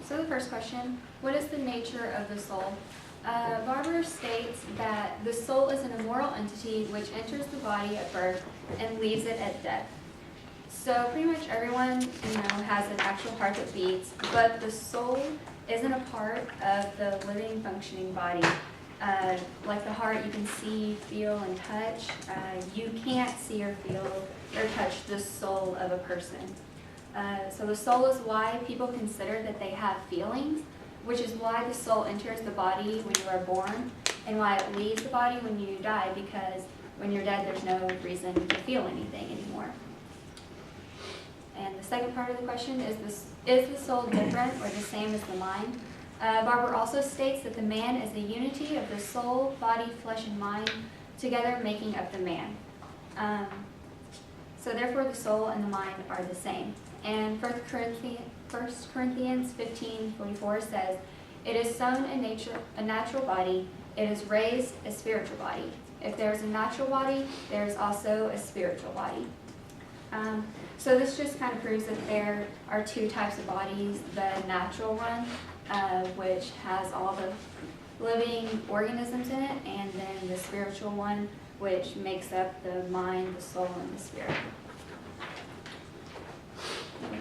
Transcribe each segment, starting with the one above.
So the first question, what is the nature of the soul? Barber states that the soul is an immortal entity which enters the body at birth and leaves it at death. So pretty much everyone has an actual heart that beats, but the soul isn't a part of the living, functioning body. Like the heart, you can see, feel, and touch. You can't see or feel or touch the soul of a person. So the soul is why people consider that they have feelings, which is why the soul enters the body when you are born, and why it leaves the body when you die, because when you're dead, there's no reason to feel anything anymore. And the second part of the question is the soul different or the same as the mind? Barber also states that the man is the unity of the soul, body, flesh, and mind, together making up the man. So therefore the soul and the mind are the same. And 1 Corinthians 15:44 says, "It is sown a natural body, it is raised a spiritual body. If there is a natural body, there is also a spiritual body." So this just kind of proves that there are two types of bodies: the natural one, which has all the living organisms in it, and then the spiritual one, which makes up the mind, the soul, and the spirit.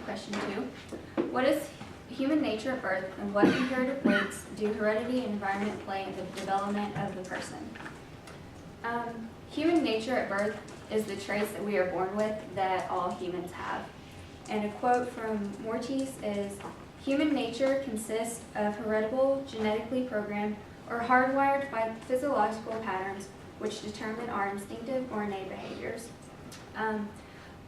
Question 2. What is human nature at birth, and what comparative weights do heredity and environment play in the development of the person? Human nature at birth is the traits that we are born with that all humans have. And a quote from Mortis is, "Human nature consists of heritable, genetically programmed, or hardwired by physiological patterns which determine our instinctive or innate behaviors."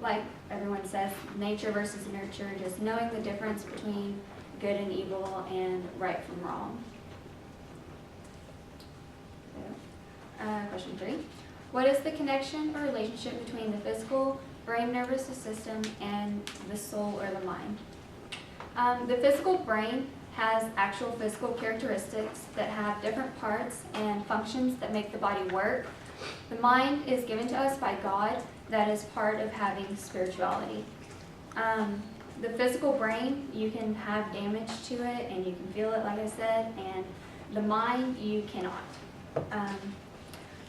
Like everyone says, nature versus nurture, just knowing the difference between good and evil and right from wrong. Question 3. What is the connection or relationship between the physical, brain nervous system and the soul or the mind? The physical brain has actual physical characteristics that have different parts and functions that make the body work. The mind is given to us by God. That is part of having spirituality. The physical brain, you can have damage to it and you can feel it, like I said, and the mind, you cannot.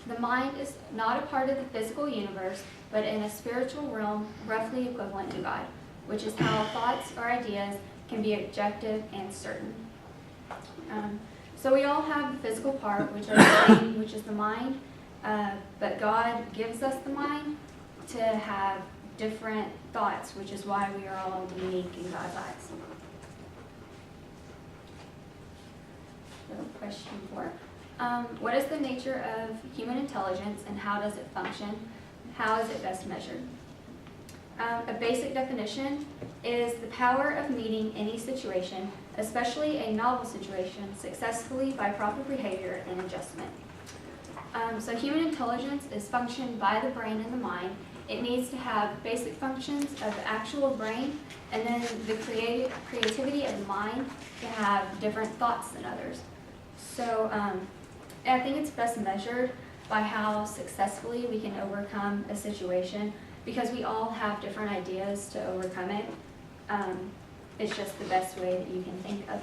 The mind is not a part of the physical universe, but in a spiritual realm roughly equivalent to God, which is how thoughts or ideas can be objective and certain. So we all have the physical part, which is the mind, but God gives us the mind to have different thoughts, which is why we are all unique in God's eyes. So question 4. What is the nature of human intelligence and how does it function? How is it best measured? A basic definition is the power of meeting any situation, especially a novel situation, successfully by proper behavior and adjustment. So human intelligence is functioned by the brain and the mind. It needs to have basic functions of the actual brain, and then the creativity of the mind to have different thoughts than others. So I think it's best measured by how successfully we can overcome a situation, because we all have different ideas to overcome it. It's just the best way that you can think of.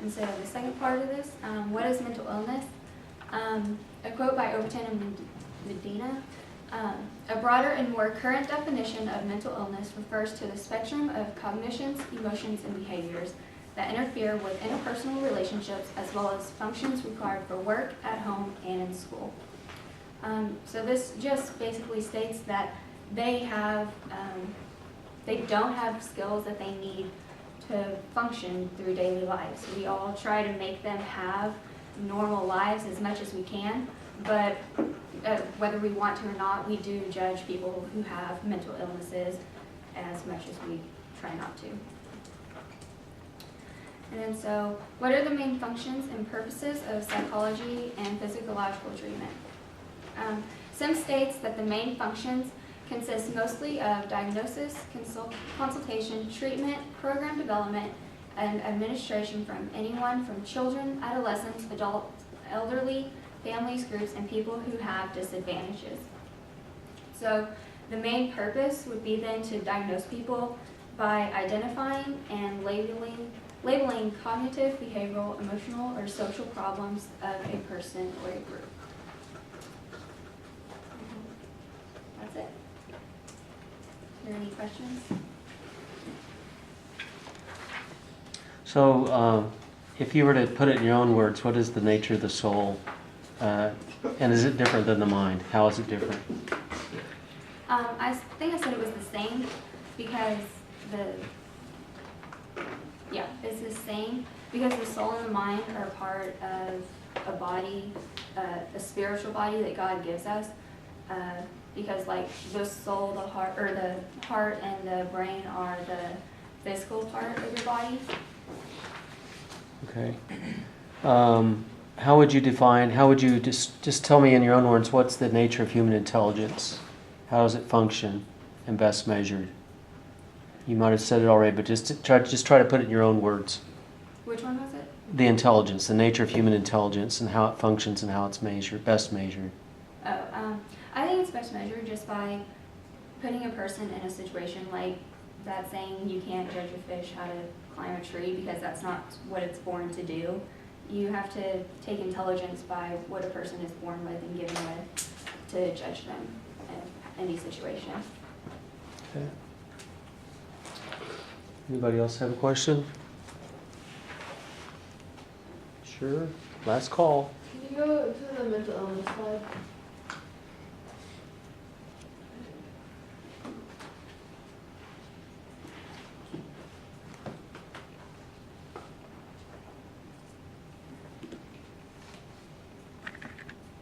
And so the second part of this, what is mental illness? A quote by Overton and Medina. A broader and more current definition of mental illness refers to the spectrum of cognitions, emotions, and behaviors that interfere with interpersonal relationships as well as functions required for work, at home, and in school. So this just basically states that they don't have skills that they need to function through daily lives. We all try to make them have normal lives as much as we can, but whether we want to or not, we do judge people who have mental illnesses as much as we try not to. And then so, what are the main functions and purposes of psychology and physiological treatment? Some states that the main functions consist mostly of diagnosis, consultation, treatment, program development, and administration from anyone from children, adolescents, adults, elderly, families, groups, and people who have disadvantages. So the main purpose would be then to diagnose people by identifying and labeling cognitive, behavioral, emotional, or social problems of a person or a group. That's it. Are there any questions? So, if you were to put it in your own words, what is the nature of the soul? And is it different than the mind? How is it different? I think I said it was the same because it's the same because the soul and the mind are part of a body, a spiritual body that God gives us. Because like the soul, the heart and the brain are the physical part of your body. Okay. How would you just tell me in your own words, what's the nature of human intelligence? How does it function and best measured? You might have said it already, but just try to put it in your own words. Which one was it? The intelligence, the nature of human intelligence and how it functions and how it's best measured. I think it's best measured just by putting a person in a situation like that saying you can't judge a fish how to climb a tree because that's not what it's born to do. You have to take intelligence by what a person is born with and given with to judge them in any situation. Okay. Anybody else have a question? Sure. Last call. Can you go to the mental illness slide?